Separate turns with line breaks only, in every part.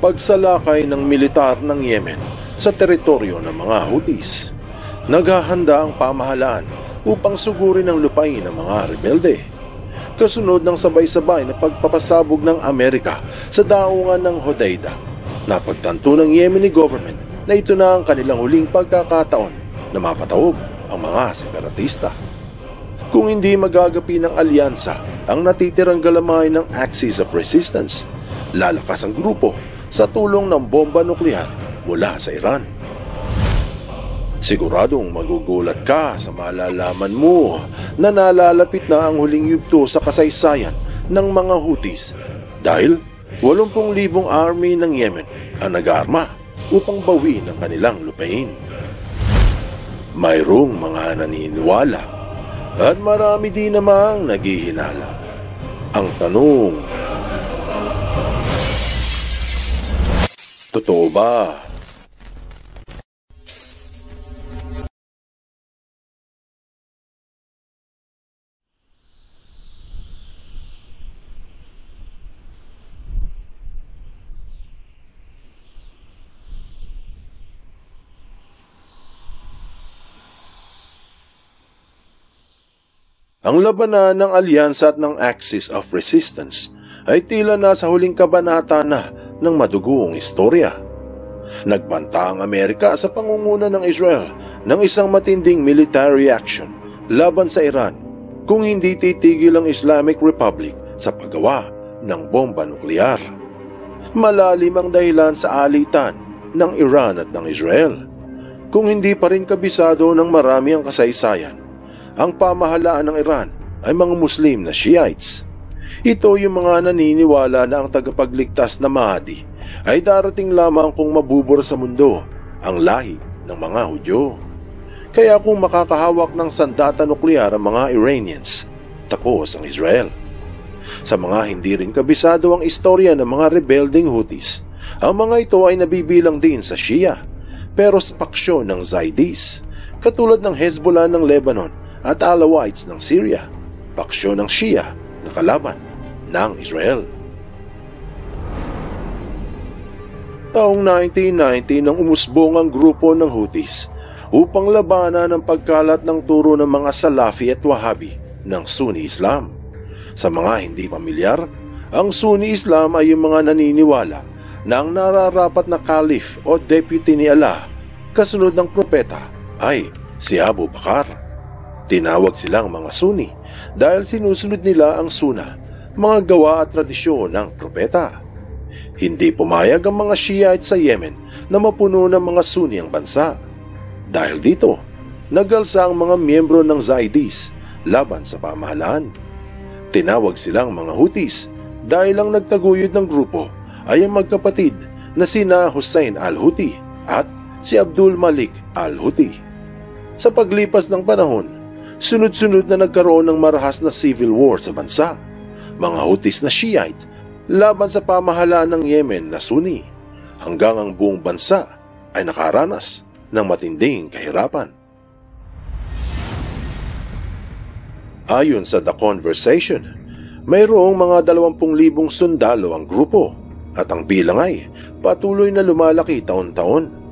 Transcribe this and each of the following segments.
Pagsalakay ng militar ng Yemen sa teritoryo ng mga Houthis. Naghahanda ang pamahalaan upang sugurin ang lupain ng mga rebelde. Kasunod ng sabay-sabay na pagpapasabog ng Amerika sa daungan ng Hodeidah, napagtanto ng Yemeni government na ito na ang kanilang huling pagkakataon na mapataob ang mga separatista. Kung hindi magagapi ng alyansa ang natitirang galamay ng Axis of Resistance, lalakas ang grupo sa tulong ng bomba nuklear mula sa Iran. Siguradong magugulat ka sa malalaman mo na nalalapit na ang huling yugto sa kasaysayan ng mga Houthis dahil 80,000 army ng Yemen ang nag-aarma upang bawiin ang kanilang lupain. Mayroong mga naniniwala at marami din namang naghihinala. Ang tanong, totoo ba? Ang labanan ng alyansa at ng Axis of Resistance ay tila nasa huling kabanata na ng madugong istorya. Nagpanta ang Amerika sa pangunguna ng Israel ng isang matinding military action laban sa Iran kung hindi titigil ang Islamic Republic sa paggawa ng bomba nuklear. Malalim ang dahilan sa alitan ng Iran at ng Israel. Kung hindi pa rin kabisado ng marami ang kasaysayan, ang pamahalaan ng Iran ay mga Muslim na Shiites. Ito yung mga naniniwala na ang tagapagligtas na Mahdi ay darating lamang kung mabubura sa mundo ang lahi ng mga Hudyo. Kaya kung makakahawak ng sandata nuklear ang mga Iranians, tapos ang Israel. Sa mga hindi rin kabisado ang istorya ng mga rebelding Houthis, ang mga ito ay nabibilang din sa Shia, pero sa paksyon ng Zaydis, katulad ng Hezbollah ng Lebanon at Alawites ng Syria, paksyon ng Shia na kalaban ng Israel. Taong 1990 nang umusbong ang grupo ng Houthis upang labanan ang pagkalat ng turo ng mga Salafi at Wahhabi ng Sunni Islam. Sa mga hindi pamilyar, ang Sunni Islam ay yung mga naniniwala na ang nararapat na Caliph o Deputy ni Allah kasunod ng propeta ay si Abu Bakar. Tinawag silang mga Sunni dahil sinusunod nila ang Sunnah, mga gawa at tradisyon ng propeta. Hindi pumayag ang mga Shiite sa Yemen na mapuno ng mga Sunni ang bansa. Dahil dito, nagalsa ang mga miyembro ng Zaydis laban sa pamahalaan. Tinawag silang mga Houthis dahil ang nagtaguyod ng grupo ay ang magkapatid na sina Hussein al-Houthi at si Abdul Malik al-Houthi. Sa paglipas ng panahon, sunod-sunod na nagkaroon ng marahas na civil war sa bansa. Mga Houthis na Shiite laban sa pamahalaan ng Yemen na Sunni, hanggang ang buong bansa ay nakaranas ng matinding kahirapan. Ayon sa The Conversation, mayroong mga 20,000 sundalo ang grupo at ang bilang ay patuloy na lumalaki taon-taon.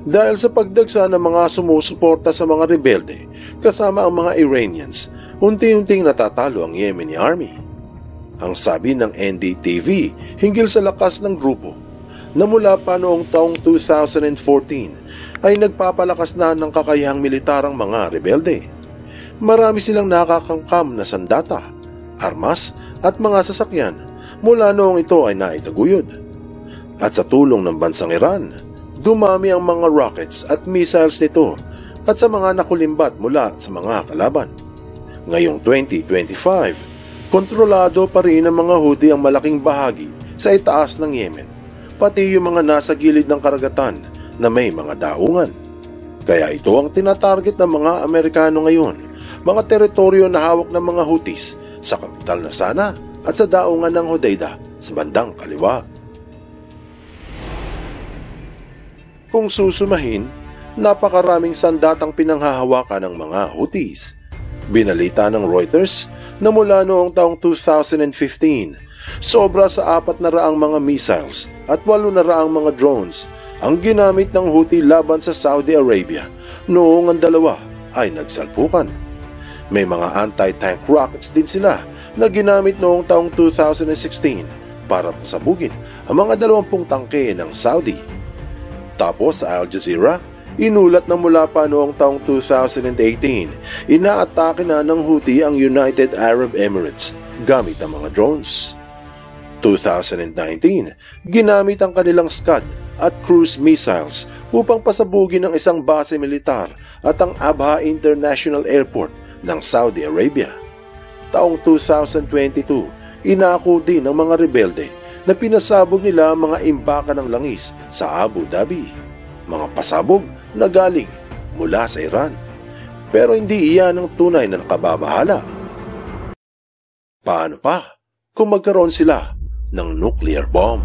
Dahil sa pagdagsa ng mga sumusuporta sa mga rebelde kasama ang mga Iranians, unti-unting natatalo ang Yemeni army. Ang sabi ng NDTV hinggil sa lakas ng grupo na mula pa noong taong 2014 ay nagpapalakas na ng kakayahang militar ang mga rebelde. Marami silang nakakangkam na sandata, armas at mga sasakyan mula noong ito ay naitaguyod. At sa tulong ng bansang Iran, dumami ang mga rockets at missiles nito at sa mga nakulimbat mula sa mga kalaban. Ngayong 2025, kontrolado pa rin ng mga Houthi ang malaking bahagi sa itaas ng Yemen, pati yung mga nasa gilid ng karagatan na may mga daungan. Kaya ito ang tinatarget ng mga Amerikano ngayon, mga teritoryo na hawak ng mga Houthis sa kapital na Sana at sa daungan ng Hodeidah sa bandang kaliwa. Kung susumahin, napakaraming sandatang pinanghahawakan ng mga Houthis. Binalita ng Reuters na mula noong taong 2015, sobra sa 400 mga missiles at 800 mga drones ang ginamit ng Houthi laban sa Saudi Arabia noong ang dalawa ay nagsalpukan. May mga anti-tank rockets din sila na ginamit noong taong 2016 para pasabugin ang mga 20 tangke ng Saudi. Tapos sa Al Jazeera, inulat na mula pa noong taong 2018, inaatake na ng Houthi ang United Arab Emirates gamit ang mga drones. 2019, ginamit ang kanilang Scud at cruise missiles upang pasabugin ang isang base militar at ang Abha International Airport ng Saudi Arabia. Taong 2022, inako din ng mga rebelde na pinasabog nila ang mga imbaka ng langis sa Abu Dhabi. Mga pasabog na galing mula sa Iran. Pero hindi iyan ang tunay na nakababahala. Paano pa kung magkaroon sila ng nuclear bomb?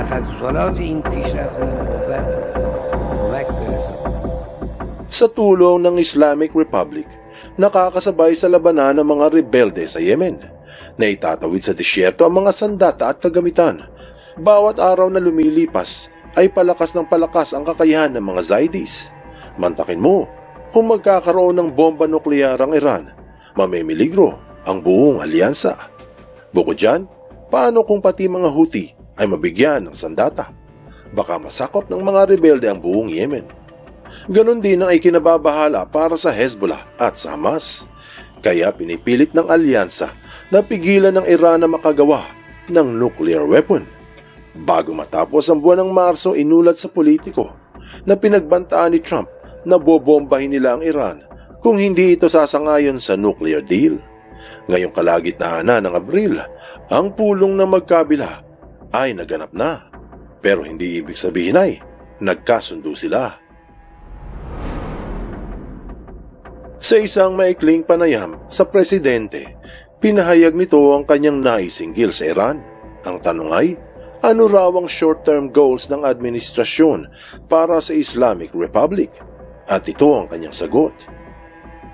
تفضلات این پیشرفت نبوت کمک برسد.
Sa tulong ng Islamic Republic, nakakasabay sa labanan ng mga rebelde sa Yemen, na itatawid sa disyerto ang mga sandata at kagamitan. Bawat araw na lumilipas ay palakas ng palakas ang kakayahan ng mga Zaidis. Mantakin mo, kung magkakaroon ng bomba nuklear ang Iran, mamimiligro ang buong alyansa. Bukod dyan, paano kung pati mga Houthi ay mabigyan ng sandata? Baka masakop ng mga rebelde ang buong Yemen. Ganon din ang ikinababahala para sa Hezbollah at sa Hamas. Kaya pinipilit ng alyansa na pigilan ng Iran na makagawa ng nuclear weapon. Bago matapos ang buwan ng Marso, inulat sa politiko na pinagbantaan ni Trump na bobombahin nila ang Iran kung hindi ito sasangayon sa nuclear deal. Ngayong kalagitnaan na ng Abril, ang pulong na magkabila ay naganap na, pero hindi ibig sabihin ay nagkasundo sila. Sa isang maikling panayam sa presidente, pinahayag nito ang kanyang naisinggil sa Iran. Ang tanong ay, ano raw ang short-term goals ng administrasyon para sa Islamic Republic? At ito ang kanyang sagot.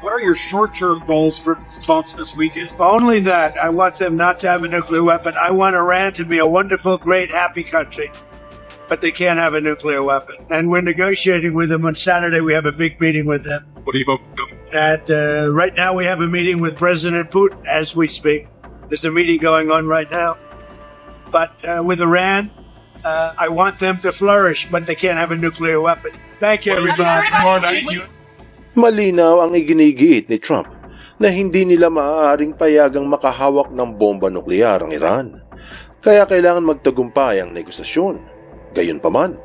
What are your short-term goals for thoughts this weekend?
Only that. I want them not to have a nuclear weapon. I want Iran to be a wonderful, great, happy country. But they can't have a nuclear weapon. And we're negotiating with them. On Saturday, we have a big meeting with them.
What do you vote?
And right now, we have a meeting with President Putin as we speak. There's a meeting going on right now. But with Iran, I want them to flourish, but they can't have a nuclear weapon. Thank you, everybody.
Thank you.
Malinaw ang iginigiit ni Trump na hindi nila maaaring payagang makahawak ng bomba nuklear ang Iran. Kaya kailangan magtagumpay ang negosasyon. Gayunpaman,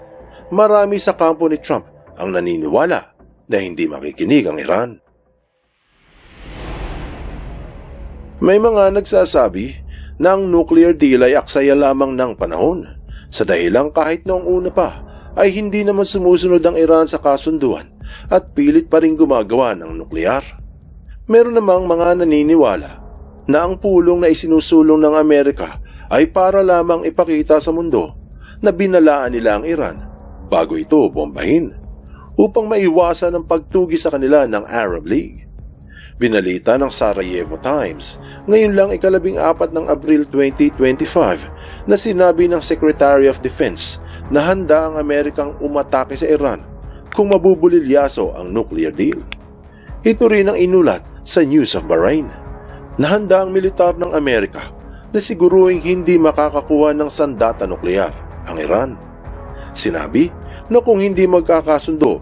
marami sa kampo ni Trump ang naniniwala na hindi makikinig ang Iran. May mga nagsasabi na ang nuclear deal ay aksaya lamang ng panahon, sa dahilang kahit noong una pa ay hindi naman sumusunod ang Iran sa kasunduan at pilit pa rin gumagawa ng nuklear. Meron namang mga naniniwala na ang pulong na isinusulong ng Amerika ay para lamang ipakita sa mundo na binalaan nila ang Iran bago ito bombahin upang maiwasan ang pagtugi sa kanila ng Arab League. Binalita ng Sarajevo Times ngayon lang 14 ng Abril 2025 na sinabi ng Secretary of Defense na handa ang Amerikang umatake sa Iran kung mabubulilyaso ang nuclear deal. Ito rin ang inulat sa News of Bahrain na handa ang militar ng Amerika na siguruhing hindi makakakuha ng sandata nuklear ang Iran. Sinabi na kung hindi magkakasundo,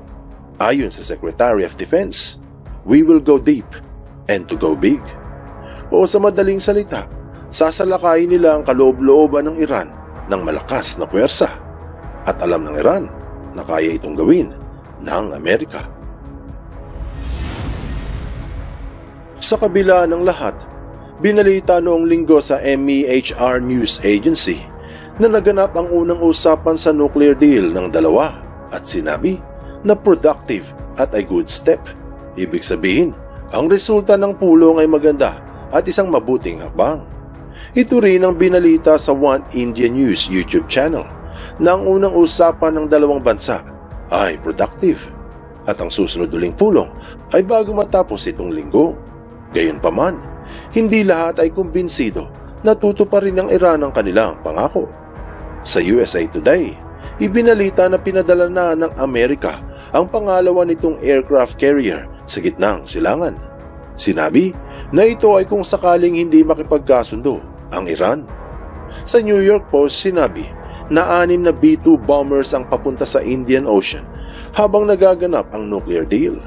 ayon sa Secretary of Defense, we will go deep and to go big. O sa madaling salita, sasalakayin nila ang kaloob-looban ng Iran ng malakas na puwersa at alam ng Iran na kaya itong gawin ng Amerika. Sa kabila ng lahat, binalita noong linggo sa MEHR News Agency na naganap ang unang usapan sa nuclear deal ng dalawa at sinabi na productive at a good step. Ibig sabihin, ang resulta ng pulong ay maganda at isang mabuting hakbang. Ito rin ang binalita sa One India News YouTube channel na ang unang usapan ng dalawang bansa ay productive at ang susunod uling pulong ay bago matapos itong linggo. Gayunpaman, hindi lahat ay kumbinsido na tutuparin ng Iran ang kanilang pangako. Sa USA Today, ibinalita na pinadala na ng Amerika ang pangalawa nitong aircraft carrier sa gitnang silangan. Sinabi na ito ay kung sakaling hindi makipagkasundo ang Iran. Sa New York Post sinabi na 6 na B-2 bombers ang papunta sa Indian Ocean habang nagaganap ang nuclear deal.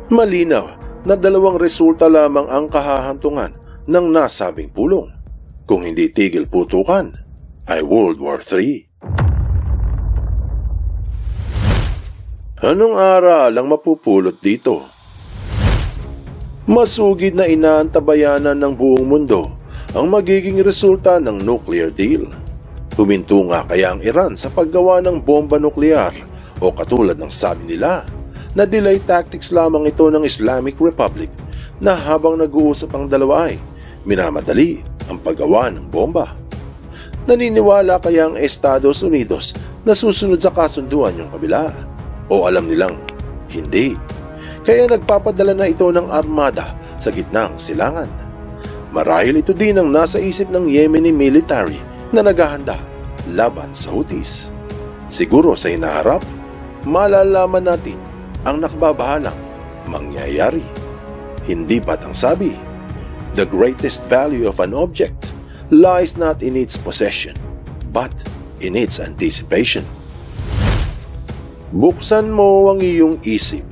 Malinaw na 2 resulta lamang ang kahahantungan ng nasabing pulong. Kung hindi tigil putukan, ay World War III. Anong aral ang mapupulot dito? Masugid na inaantabayanan ng buong mundo ang magiging resulta ng nuclear deal. Huminto nga kaya ang Iran sa paggawa ng bomba nuklear o katulad ng sabi nila na delay tactics lamang ito ng Islamic Republic na habang nag-uusap ang dalawa ay minamadali ang paggawa ng bomba. Naniniwala kaya ang Estados Unidos na susunod sa kasunduan yung kabila? O alam nilang hindi? Kaya nagpapadala na ito ng armada sa gitnang silangan. Marahil ito din ang nasa isip ng Yemeni military na naghahanda laban sa Houthis. Siguro sa hinaharap, malalaman natin ang nakababahalang mangyayari. Hindi ba't ang sabi, the greatest value of an object lies not in its possession, but in its anticipation. Buksan mo ang iyong isip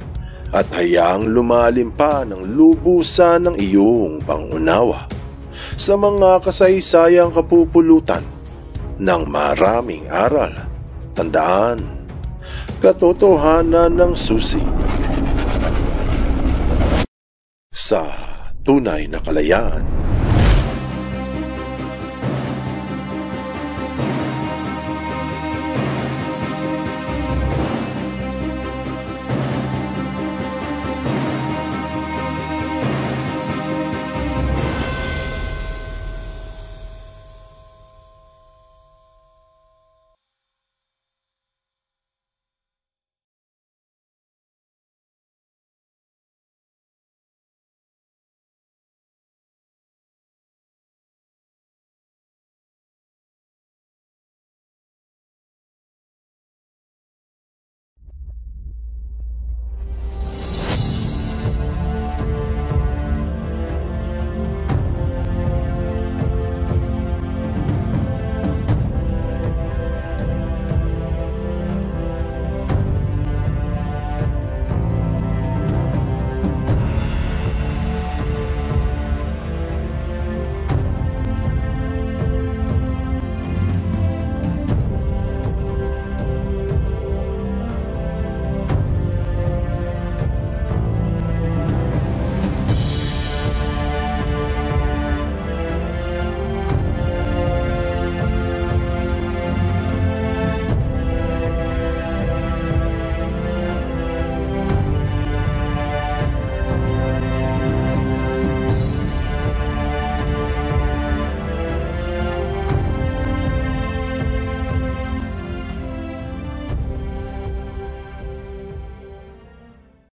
at hayaang lumalim pa ng lubusan ng iyong pangunawa sa mga kasaysayang kapupulutan ng maraming aral. Tandaan, katotohanan ng susi sa tunay na kalayaan.